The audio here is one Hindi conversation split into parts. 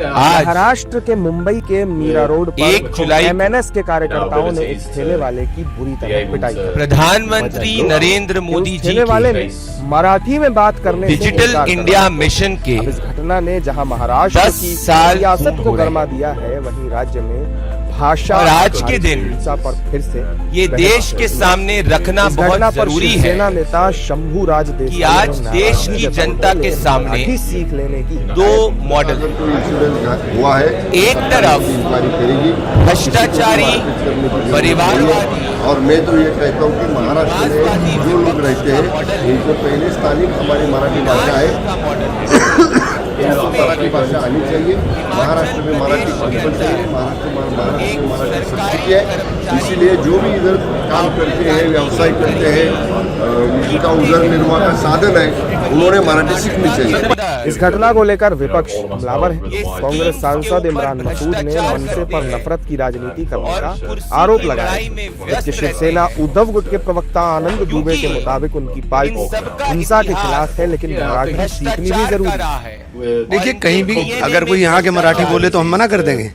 आज महाराष्ट्र के मुंबई के मीरा रोड पर 1 जुलाई एमएनएस के कार्यकर्ताओं ने एक ठेले वाले की बुरी तरह पिटाई की। प्रधानमंत्री नरेंद्र मोदी जी ठेले वाले ने मराठी में बात करने से डिजिटल इनकार कर इंडिया दिया। मिशन के अब इस घटना ने जहां महाराष्ट्र 10 की साल सियासत को हो रहे गरमा दिया है, वहीं राज्य में भाषा और आज के दिन हिंसा पर फिर से ये देश के सामने रखना इस घटना बहुत पर जरूरी है शिवसेना नेता शंभू राज देसाई कि आज ने देश नाराजगी की जताई जनता है, के लेकिन सामने मराठी सीख लेने की 2 मॉडल हुआ है। एक तरफ इंक्वायरी करेगी भ्रष्टाचारी परिवारवादी और मैं तो ये कहता हूँ कि महाराष्ट्र में जो लोग रहते हैं उनको पहले स्थानिक हमारी मराठी भाषा है, इनको मराठी भाषा आनी चाहिए। महाराष्ट्र में मराठी कंपलसरी है, महाराष्ट्र में मराठी संस्कृति है। इसीलिए जो भी इधर काम करते हैं, व्यवसाय करते हैं, जिनका उधर निर्वाह का साधन है, उन्होंने मराठी सीखनी चाहिए। इस घटना को लेकर विपक्ष हमलावर है। कांग्रेस सांसद इमरान मसूद ने मनसे पर नफरत की राजनीति करने का आरोप लगाया, जबकि शिवसेना उद्धव गुट के प्रवक्ता आनंद दुबे के मुताबिक उनकी पार्टी हिंसा के खिलाफ है, लेकिन मराठी सीखनी भी जरूरी है। देखिए, कहीं भी अगर कोई यहाँ के मराठी बोले तो हम मना कर देंगे।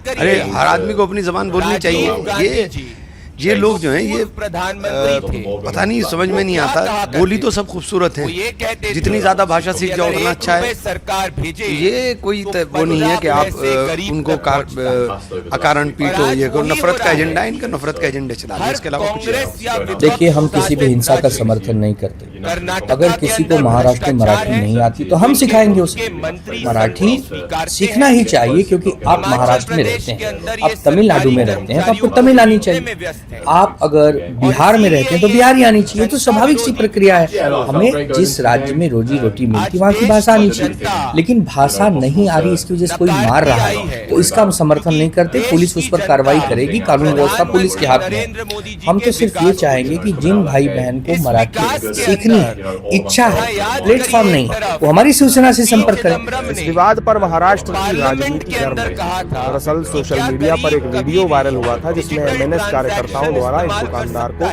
अरे हर आदमी को अपनी जबान बोलनी चाहिए। ये लोग जो हैं ये पता नहीं, समझ में नहीं आता। बोली तो सब खूबसूरत है, जितनी ज्यादा भाषा सीख जाओ उतना अच्छा है। ये कोई वो नहीं है कि आप उनको अकारण पीटो। ये नफरत का एजेंडा है, इनका नफरत का एजेंडा चला है, इसके अलावा कुछ नहीं। देखिए, हम किसी भी हिंसा का समर्थन नहीं करते। अगर किसी को महाराष्ट्र में मराठी नहीं आती तो हम सिखाएंगे उसे। मराठी सीखना ही चाहिए, क्योंकि आप महाराष्ट्र में रहते हैं, आप तमिलनाडु में रहते हैं तो आपको तमिल आनी चाहिए। आप अगर बिहार में रहते हैं तो बिहारी आनी चाहिए। तो स्वाभाविक सी प्रक्रिया है। हमें जिस राज्य में रोजी रोटी मिलती वहाँ की भाषा आनी चाहिए, लेकिन भाषा नहीं आ रही, इसकी वजह से कोई मार रहा है तो इसका हम समर्थन नहीं करते। पुलिस उस पर कार्रवाई करेगी, कानून व्यवस्था पुलिस के हाथ में। हम तो सिर्फ ये चाहेंगे कि जिन भाई बहन को मराठी सीखनी है, इच्छा है, प्लेटफॉर्म नहीं है, वो हमारी शिवसेना से संपर्क करें। इस विवाद पर महाराष्ट्र की राजनीति गर्म है। दरअसल सोशल मीडिया पर एक वीडियो वायरल हुआ था, जिसमें एमएनएस कार्यकर्ताओं द्वारा एक दुकानदार को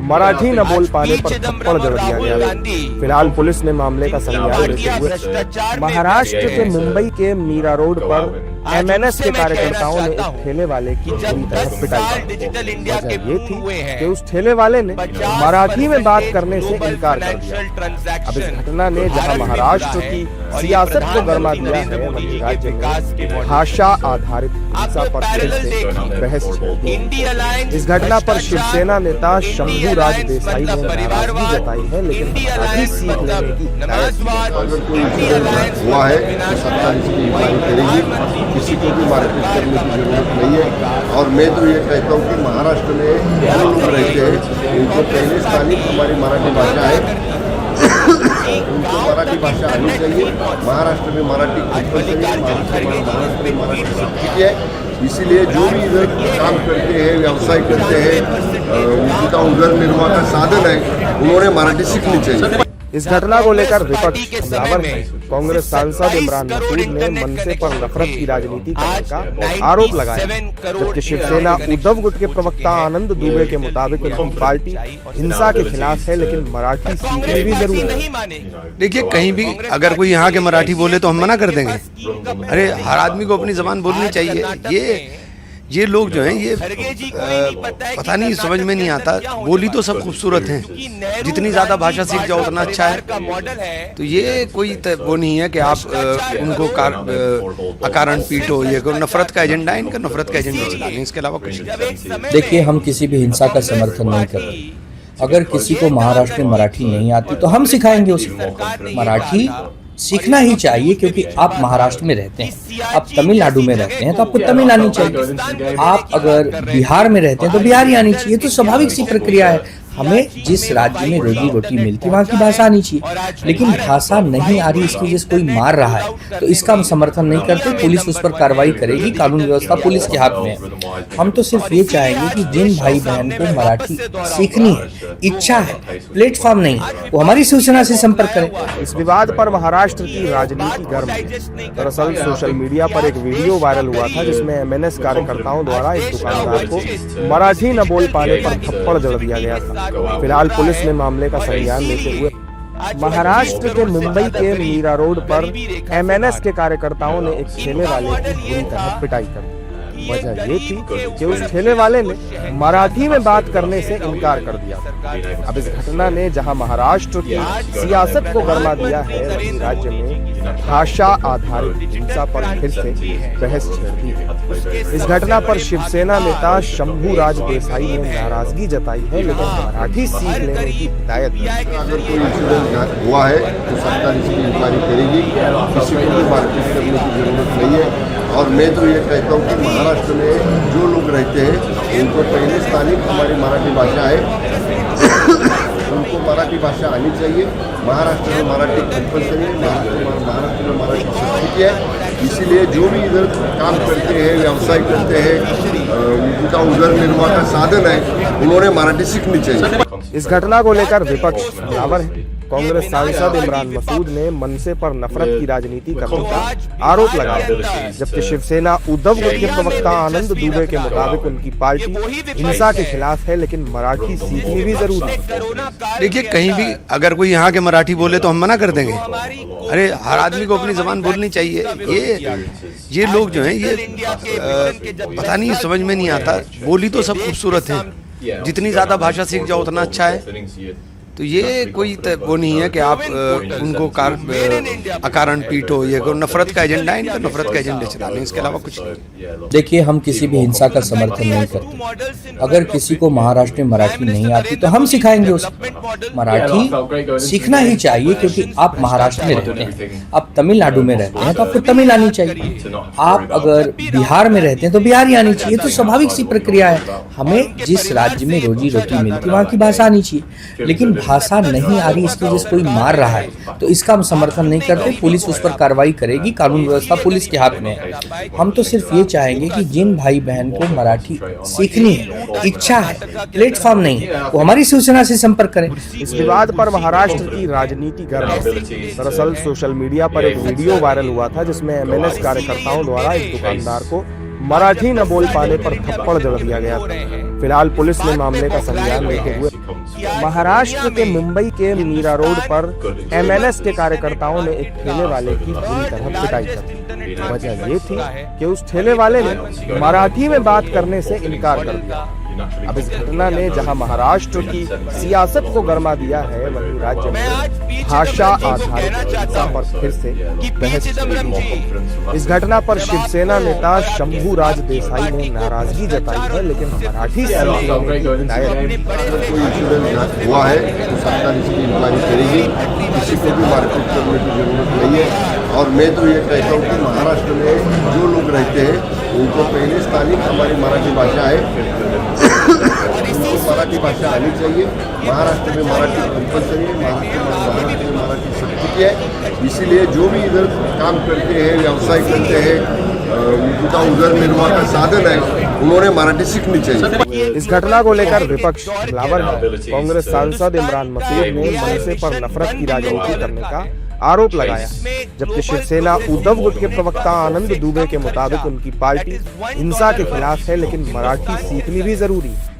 मराठी न बोल पाने पर थप्पड़ जड़ दिया गया। फिलहाल पुलिस ने मामले का संज्ञान लेते हुए महाराष्ट्र के मुंबई के मीरा रोड पर एमएनएस के कार्यकर्ताओं ने एक ठेले वाले की बुरी तरह पिटाई की। वजह ये थी कि उस ठेले वाले ने मराठी में बात करने से इनकार कर दिया। अब इस घटना ने जहां महाराष्ट्र की सियासत को गरमा दिया है, वहीं राज्य में भाषा आधारित हिंसा पर फिर से बहस छिड़ गई। इस घटना पर शिवसेना नेता शंभू राज देसाई ने नाराजगी जताई है, लेकिन मराठी सीख लेने की अगर कोई हुआ है तो सरकार इसकी इंक्वायरी करेगी। किसी को भी मारपीट करने की जरूरत नहीं है। और मैं तो ये कहता हूँ कि महाराष्ट्र में जो लोग रहते हैं उनको पहले स्थानिक हमारी मराठी भाषा है, उनको मराठी भाषा आनी चाहिए। महाराष्ट्र में मराठी कंपलसरी है, महाराष्ट्र में मराठी संस्कृति है। इसीलिए जो भी इधर काम करते हैं, व्यवसाय करते हैं, जिनका उधर निर्वाह का साधन है, उन्होंने मराठी सीखनी चाहिए। इस घटना को लेकर विपक्ष हमलावर है। कांग्रेस सांसद इमरान मसूद ने मनसे पर नफरत की राजनीति करने का आरोप लगाया, जबकि शिवसेना उद्धव गुट के प्रवक्ता आनंद दुबे के मुताबिक उनकी पार्टी हिंसा के खिलाफ है, लेकिन मराठी सीखनी भी जरूरी है। देखिए, कहीं भी अगर कोई यहाँ के मराठी बोले तो हम मना कर देंगे। अरे हर आदमी को अपनी जबान बोलनी चाहिए। ये लोग जो हैं ये पता नहीं, समझ में नहीं आता। बोली तो सब खूबसूरत है, जितनी ज्यादा भाषा सीख जाओ उतना अच्छा है। तो ये कोई वो नहीं है कि आप उनको अकारण पीटो। ये नफरत का एजेंडा है, इनका नफरत का एजेंडा चला है, इसके अलावा कुछ नहीं। देखिए, हम किसी भी हिंसा का समर्थन नहीं करते। अगर किसी को महाराष्ट्र में मराठी नहीं आती तो हम सिखाएंगे उसे। मराठी सीखना ही चाहिए, क्योंकि आप महाराष्ट्र में रहते हैं, आप तमिलनाडु में रहते हैं तो आपको तमिल आनी चाहिए। आप अगर बिहार में रहते हैं तो बिहारी आनी चाहिए। तो स्वाभाविक सी प्रक्रिया है। हमें जिस राज्य में रोजी रोटी मिलती वहाँ की भाषा आनी चाहिए, लेकिन भाषा नहीं आ रही, इसकी वजह से कोई मार रहा है तो इसका हम समर्थन नहीं करते। पुलिस उस पर कार्रवाई करेगी, कानून व्यवस्था पुलिस के हाथ में है। हम तो सिर्फ ये चाहेंगे कि जिन भाई बहन को मराठी सीखनी है, इच्छा है, प्लेटफॉर्म नहीं है, वो हमारी शिवसेना से संपर्क करें। इस विवाद पर महाराष्ट्र की राजनीति गर्म है। दरअसल सोशल मीडिया पर एक वीडियो वायरल हुआ था, जिसमें एमएनएस कार्यकर्ताओं द्वारा एक दुकानदार को मराठी न बोल पाने पर थप्पड़ जड़ दिया गया था। फिलहाल पुलिस ने मामले का संज्ञान लेते हुए महाराष्ट्र के मुंबई के मीरा रोड पर एमएनएस के कार्यकर्ताओं ने एक ठेले वाले की बुरी तरह पिटाई कर दी। वजह ये थी कि उस ठेले वाले ने मराठी में बात करने से इनकार कर दिया। अब इस घटना ने जहां महाराष्ट्र की सियासत को गरमा दिया है, वहीं राज्य में भाषा आधारित हिंसा पर फिर से बहस छिड़ दी है। इस घटना पर शिवसेना नेता शंभूराज देसाई ने नाराजगी जताई है, लेकिन मराठी सीख लेने की हिदायत दी। अगर कोई इंसिडेंट हुआ है तो सरकार इसकी इंक्वायरी करेगी, किसी को भी मारपीट करने की जरूरत नहीं है। और मैं तो ये कहता हूँ कि महाराष्ट्र में जो लोग रहते हैं उनको पहले स्थानिक हमारी मराठी भाषा है, उनको मराठी भाषा आनी चाहिए। महाराष्ट्र में मराठी कंपल्सरी है, महाराष्ट्र में मराठी संस्कृति है। इसीलिए जो भी इधर काम करते हैं, व्यवसाय करते हैं, उनका उधर निर्वाह का साधन है, उन्होंने मराठी सीखनी चाहिए। इस घटना को लेकर विपक्ष हमलावर है। कांग्रेस सांसद इमरान मसूद ने मनसे पर नफरत की राजनीति करने का आरोप लगाया, जबकि शिवसेना उद्धव गुट के प्रवक्ता आनंद दुबे के मुताबिक उनकी पार्टी हिंसा के खिलाफ है, लेकिन मराठी सीखनी भी जरूरी है। देखिए, कहीं भी अगर कोई यहाँ के मराठी बोले तो हम मना कर देंगे। अरे हर आदमी को अपनी जबान बोलनी चाहिए। ये लोग जो हैं ये पता नहीं, समझ में नहीं आता। बोली तो सब खूबसूरत है, जितनी ज्यादा भाषा सीख जाओ उतना अच्छा है। तो ये कोई वो नहीं है कि आप उनको अकारण पीटो। ये नफरत का एजेंडा है, इनका नफरत का एजेंडा चला लें, इसके अलावा कुछ नहीं। देखिए, हम किसी भी हिंसा का समर्थन नहीं करते। अगर किसी को महाराष्ट्र में मराठी नहीं आती तो हम सिखाएंगे उसे। मराठी सीखना ही चाहिए, क्योंकि आप महाराष्ट्र में रहते हैं, आप तमिलनाडु में रहते हैं तो आपको तमिल आनी चाहिए। आप अगर बिहार में रहते हैं तो बिहारी आनी चाहिए। तो स्वाभाविक सी प्रक्रिया है। हमें जिस राज्य में रोजी रोटी मिलती वहाँ की भाषा आनी चाहिए, लेकिन भाषा नहीं आ रही इसकी वजह से कोई मार रहा है तो इसका हम समर्थन नहीं करते। पुलिस उस पर कार्रवाई करेगी, कानून व्यवस्था पुलिस के हाथ में है। हम तो सिर्फ ये चाहेंगे कि जिन भाई बहन को मराठी सीखनी है, इच्छा है, प्लेटफॉर्म नहीं है, वो हमारी शिवसेना से संपर्क करें। इस विवाद पर महाराष्ट्र की राजनीति गर्म है। दरअसल सोशल मीडिया पर एक वीडियो वायरल हुआ था, जिसमें एमएनएस कार्यकर्ताओं द्वारा एक दुकानदार को मराठी न बोल पाने पर थप्पड़ जड़ दिया गया था। फिलहाल पुलिस ने मामले का संज्ञान लेते हुए महाराष्ट्र के मुंबई के मीरा रोड पर एमएनएस के कार्यकर्ताओं ने एक ठेले वाले की बुरी तरह पिटाई कर दी। वजह ये थी कि उस ठेले वाले ने मराठी में बात करने से इनकार कर दिया। अब इस घटना ने जहां महाराष्ट्र की सियासत को गरमा दिया है, वहीं राज्य में भाषा आधारित हिंसा पर फिर से बहस छिड़ दी है। इस घटना पर शिवसेना नेता शंभूराज देसाई ने नाराजगी जताई है, लेकिन मराठी सीख लेने की हिदायत दी। अगर कोई इंसिडेंट हुआ है तो सरकार इसकी इंक्वायरी करेगी, किसी को भी मारपीट करने की जरूरत नहीं है। और मैं तो ये कहता हूँ कि महाराष्ट्र में जो लोग रहते हैं उनको पहले स्थानिक हमारी मराठी भाषा है, उनको मराठी भाषा आनी चाहिए। महाराष्ट्र में मराठी कंपल्सरी है, महाराष्ट्र में मराठी संस्कृति है। इसीलिए जो भी इधर काम करते हैं, व्यवसाय करते हैं, उनका उधर निर्वाह का साधन है, उन्होंने मराठी सीखनी चाहिए। इस घटना को लेकर विपक्ष हमलावर है। कांग्रेस सांसद इमरान मसूद ने मनसे पर नफरत की राजनीति करने का आरोप लगाया, जबकि शिवसेना उद्धव गुट के प्रवक्ता आनंद दुबे के मुताबिक उनकी पार्टी हिंसा के खिलाफ है, लेकिन मराठी सीखनी भी जरूरी है।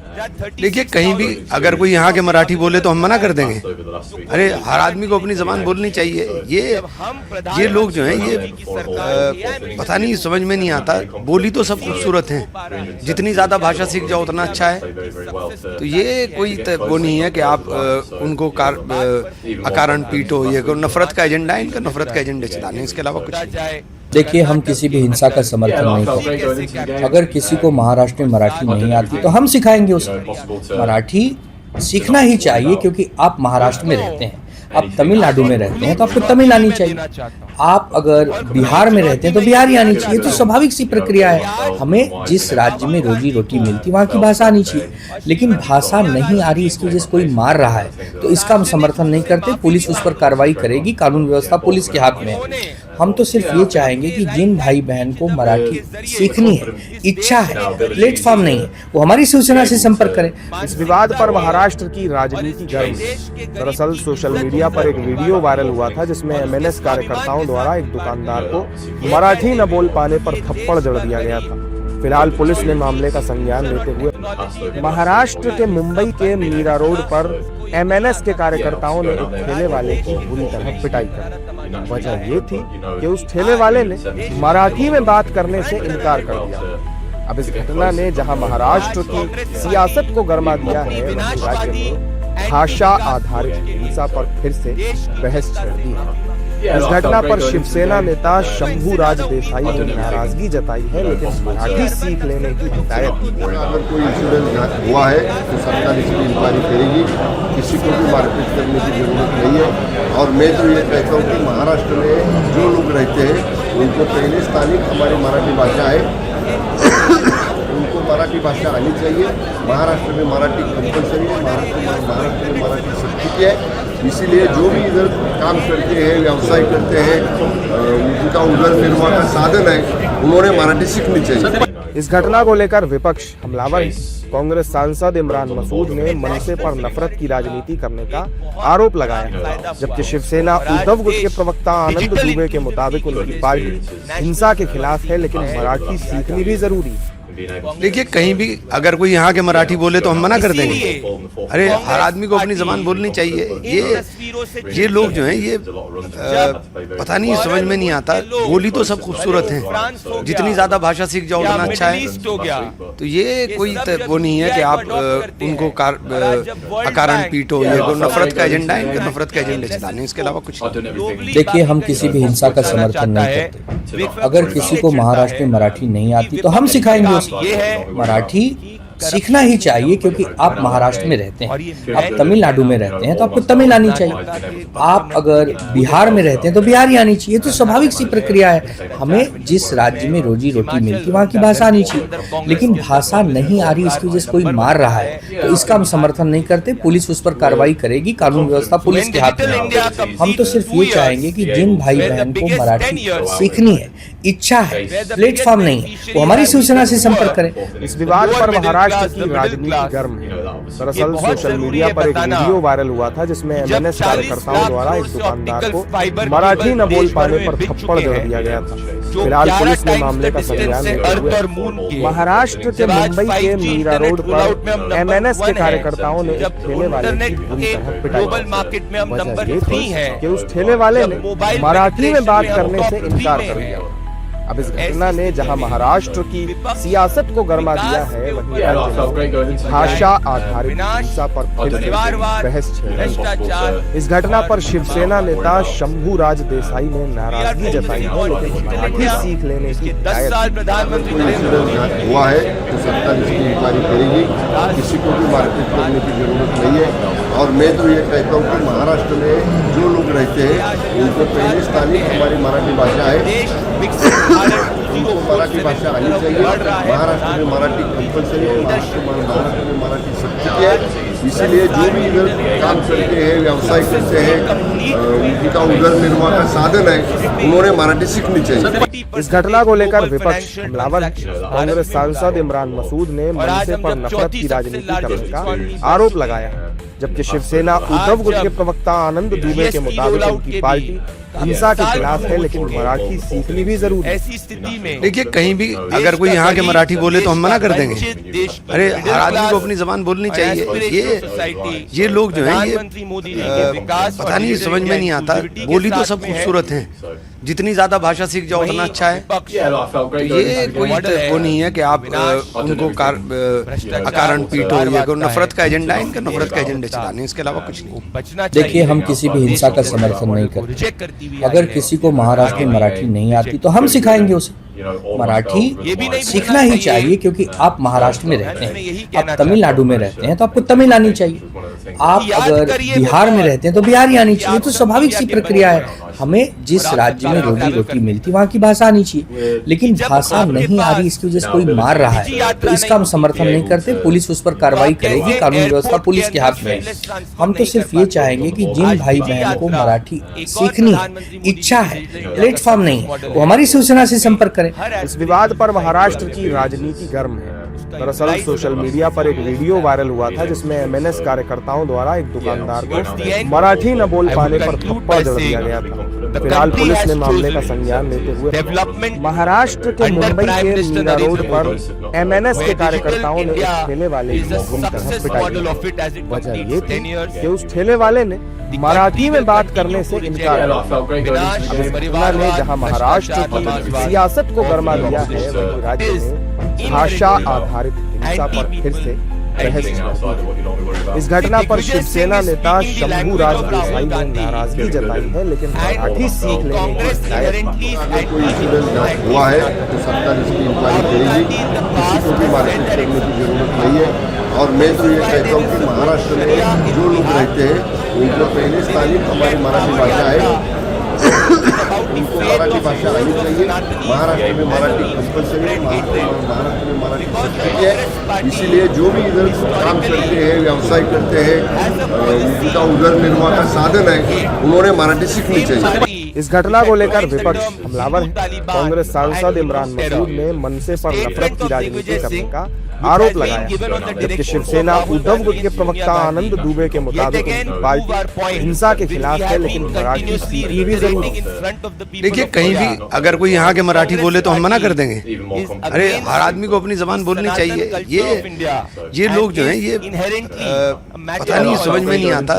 देखिए, कहीं भी अगर कोई यहाँ के मराठी बोले तो हम मना कर देंगे। अरे हर आदमी को अपनी जबान बोलनी चाहिए। ये लोग जो हैं ये पता नहीं, समझ में नहीं आता। बोली तो सब खूबसूरत है, जितनी ज्यादा भाषा सीख जाओ उतना अच्छा है। तो ये कोई वो नहीं है कि आप उनको अकारण पीटो। ये नफरत का एजेंडा है, इनका नफरत का एजेंडा चला लें, इसके अलावा कुछ नहीं। देखिए, हम किसी भी हिंसा का समर्थन नहीं करते। अगर किसी को महाराष्ट्र में मराठी नहीं आती तो हम सिखाएंगे उसे। मराठी सीखना ही चाहिए, क्योंकि आप महाराष्ट्र में रहते हैं, आप तमिलनाडु में रहते हैं तो आपको तमिल आनी चाहिए। आप अगर बिहार में रहते हैं तो बिहारी आनी चाहिए। तो स्वाभाविक सी प्रक्रिया है। हमें जिस राज्य में रोजी रोटी मिलती वहाँ की भाषा आनी चाहिए, लेकिन भाषा नहीं आ रही इसकी वजह से कोई मार रहा है तो इसका हम समर्थन नहीं करते। पुलिस उस पर कार्रवाई करेगी, कानून व्यवस्था पुलिस के हाथ में है। हम तो सिर्फ ये चाहेंगे कि जिन भाई बहन को मराठी सीखनी है, इच्छा है, प्लेटफॉर्म नहीं है, वो हमारी शिवसेना से संपर्क करें। इस विवाद पर महाराष्ट्र की राजनीति गर्म है। दरअसल सोशल मीडिया पर एक वीडियो वायरल हुआ था, जिसमें एमएनएस कार्यकर्ताओं द्वारा एक दुकानदार को मराठी न बोल पाने पर थप्पड़ जड़ दिया गया था। फिलहाल पुलिस ने मामले का संज्ञान लेते हुए महाराष्ट्र के मुंबई के मीरा रोड पर एमएनएस के कार्यकर्ताओं ने एक ठेले वाले की बुरी तरह पिटाई कर दी। वजह ये थी कि उस ठेले वाले ने मराठी में बात करने से इनकार कर दिया। अब इस घटना ने जहां महाराष्ट्र की सियासत को गरमा दिया है, वहीं राज्य में भाषा आधारित हिंसा पर फिर से बहस छिड़ दी है। इस घटना पर शिवसेना नेता शंभूराज देसाई ने नाराजगी जताई है, लेकिन मराठी सीख लेने की हिदायत की। अगर कोई इंसिडेंट हुआ है तो सरकार इसकी इंक्वायरी करेगी, किसी को भी मारपीट करने की जरूरत नहीं है। और मैं तो ये कहता हूँ कि महाराष्ट्र में जो लोग रहते हैं उनको पहले स्थानिक हमारी मराठी भाषा है, उनको मराठी भाषा आनी चाहिए। महाराष्ट्र में मराठी कंपलसरी है, महाराष्ट्र में मराठी सक्ति है। इसीलिए जो भी इधर काम करते हैं, व्यवसाय करते हैं, उनका उधर निर्वाह का साधन है, उन्होंने मराठी सीखनी चाहिए। इस घटना को लेकर विपक्ष हमलावर है। कांग्रेस सांसद इमरान मसूद ने मनसे पर नफरत की राजनीति करने का आरोप लगाया, जबकि शिवसेना उद्धव गुट के प्रवक्ता आनंद दुबे के मुताबिक उनकी पार्टी हिंसा के खिलाफ है, लेकिन मराठी सीखनी भी जरूरी है। देखिए, कहीं भी अगर कोई यहाँ के मराठी बोले तो हम मना कर देंगे। अरे हर आदमी को अपनी जबान बोलनी चाहिए। ये लोग जो हैं ये पता नहीं, समझ में नहीं आता। बोली तो सब खूबसूरत हैं, जितनी ज्यादा भाषा सीख जाओ उतना अच्छा है। तो ये कोई वो नहीं है कि आप उनको अकारण पीटो। ये नफरत का एजेंडा है, इनके नफरत का एजेंडे चलाने, इसके अलावा कुछ नहीं। देखिए, हम किसी भी हिंसा का समर्थन नहीं करते। अगर किसी को महाराष्ट्र में मराठी नहीं आती तो हम सिखाएंगे उसे। मराठी सीखना ही चाहिए, क्योंकि आप महाराष्ट्र में रहते हैं, आप तमिलनाडु में रहते हैं तो आपको तमिल आनी चाहिए। आप अगर बिहार में रहते हैं तो बिहारी आनी चाहिए। तो स्वाभाविक सी प्रक्रिया है। हमें जिस राज्य में रोजी रोटी मिलती वहाँ की भाषा आनी चाहिए, लेकिन भाषा नहीं आ रही, इसकी वजह से कोई मार रहा है तो इसका हम समर्थन नहीं करते। पुलिस उस पर कार्रवाई करेगी, कानून व्यवस्था पुलिस के हाथ में है। हम तो सिर्फ ये चाहेंगे कि जिन भाई बहन को मराठी सीखनी है, इच्छा है, प्लेटफॉर्म नहीं है, वो हमारी शिवसेना से संपर्क करें। इस विवाद पर महाराष्ट्र की राजनीति गर्म है। दरअसल सोशल मीडिया पर एक वीडियो वायरल हुआ था, जिसमें एमएनएस कार्यकर्ताओं द्वारा एक दुकानदार को मराठी न बोल पाने पर थप्पड़ जड़ दिया गया था। फिलहाल पुलिस ने मामले का संज्ञान लेते हुए महाराष्ट्र के मुंबई के मीरा रोड पर एमएनएस के कार्यकर्ताओं ने एक ठेले वाले की बुरी तरह पिटाई की। वजह ये थी कि उस ठेले वाले ने मराठी में बात करने से इनकार कर दिया। अब इस घटना ने जहां महाराष्ट्र की सियासत को गरमा दिया है, वहीं राज्य में भाषा आधारित हिंसा पर फिर से बहस छिड़ रही है। इस घटना पर शिवसेना नेता शंभूराज देसाई ने नाराजगी जताई है, लेकिन मराठी सीख लेने की हिदायत की। हुआ है तो सरकार इसकी इंक्वायरी करेगी, किसी को भी मारपीट करने की जरूरत नहीं है। और मैं तो ये कहता हूँ कि महाराष्ट्र में जो लोग रहते हैं उनको पहले स्थानिक हमारी मराठी भाषा है, उनको मराठी भाषा आनी चाहिए। महाराष्ट्र में मराठी कंपलसरी है, महाराष्ट्र में मराठी सक्ति है। इसीलिए जो भी इधर काम करते हैं, व्यवसाय करते हैं, उनका उधर निर्वाह का साधन है, उन्होंने मराठी सीखनी चाहिए। इस घटना को लेकर विपक्ष हमलावर है। कांग्रेस सांसद इमरान मसूद ने मनसे पर नफरत की राजनीति करने का आरोप लगाया, जबकि शिवसेना उद्धव गुट के प्रवक्ता आनंद दुबे के मुताबिक उनकी पार्टी हिंसा के खिलाफ है, लेकिन मराठी सीखनी भी जरूरी है। ऐसी स्थिति में देखिए, कहीं भी अगर कोई यहाँ के मराठी बोले तो हम मना कर देंगे। अरे हर आदमी को अपनी जबान बोलनी चाहिए। ये लोग जो हैं ये पता नहीं, समझ में नहीं आता। बोली तो सब खूबसूरत हैं, जितनी ज्यादा भाषा सीख जाओ उतना अच्छा है। तो ये कोई वो नहीं है कि आप उनको अकारण पीटो। ये नफरत का एजेंडा है, इनके नफरत का एजेंडे चलाने, इसके अलावा कुछ नहीं। देखिए, हम किसी भी हिंसा का समर्थन नहीं करते। अगर किसी को महाराष्ट्र में मराठी नहीं आती तो हम सिखाएंगे उसे। मराठी सीखना ही चाहिए, क्योंकि आप महाराष्ट्र में रहते हैं, आप तमिलनाडु में रहते हैं तो आपको तमिल आनी चाहिए। आप अगर बिहार में रहते हैं तो बिहारी आनी चाहिए। तो स्वाभाविक सी प्रक्रिया है। हमें जिस राज्य में रोजी रोटी मिलती वहाँ की भाषा आनी चाहिए, लेकिन भाषा नहीं आ रही, इसकी वजह से कोई मार रहा है तो इसका हम समर्थन नहीं करते। पुलिस उस पर कार्रवाई करेगी, कानून व्यवस्था पुलिस के हाथ में है। हम तो सिर्फ ये चाहेंगे कि जिन भाई बहन को मराठी सीखनी है, इच्छा है, प्लेटफॉर्म नहीं है, वो हमारी शिवसेना से संपर्क करें। इस विवाद पर महाराष्ट्र की राजनीति गर्म है। दरअसल सोशल मीडिया पर एक वीडियो वायरल हुआ था जिसमें एमएनएस कार्यकर्ताओं द्वारा एक दुकानदार को मराठी न बोल पाने पर थप्पड़ जड़ दिया गया था। फिलहाल पुलिस ने मामले का संज्ञान लेते हुए महाराष्ट्र के मुंबई के मीरा रोड पर एमएनएस के कार्यकर्ताओं ने एक ठेले वाले की बुरी तरह पिटाई। वजह ये थी कि उस ठेले वाले ने मराठी में बात करने से इनकार किया। अब इस घटना ने जहां महाराष्ट्र की सियासत को गरमा दिया है, वहीं राज्य में भाषा आधारित हिंसा पर फिर से बहस छिड़ा है। इस घटना पर शिवसेना नेता शंभू राज देसाई ने नाराजगी जताई है, लेकिन मराठी सीख लेने की हिदायत अगर कोई इंसिडेंट हुआ है तो सरकार इसकी इंक्वायरी करेगी, किसी को भी मारपीट करने की जरूरत नहीं है। और मैं तो ये कहता हूँ कि महाराष्ट्र में जो लोग रहते हैं उनको पहले स्थानिक हमारी मराठी भाषा है, उनको मराठी भाषा आनी चाहिए। महाराष्ट्र में मराठी कंपलसरी है, महाराष्ट्र में मराठी संस्कृति है। इसीलिए जो भी इधर काम करते हैं, व्यवसाय करते हैं, उनका उधर निर्वाह का साधन है, उन्होंने मराठी सीखनी चाहिए। इस घटना को लेकर विपक्ष हमलावर है। कांग्रेस सांसद इमरान मसूद ने मनसे पर नफरत की राजनीति करने का आरोप लगाया, जबकि शिवसेना उद्धव गुट के प्रवक्ता आनंद दुबे के मुताबिक उनकी पार्टी हिंसा के खिलाफ है, लेकिन मराठी सीखनी भी जरूरी है। देखिए, कहीं भी अगर कोई यहाँ के मराठी बोले तो हम मना कर देंगे। अरे हर आदमी को अपनी जबान बोलनी चाहिए। ये लोग जो हैं ये पता नहीं समझ में नहीं आता।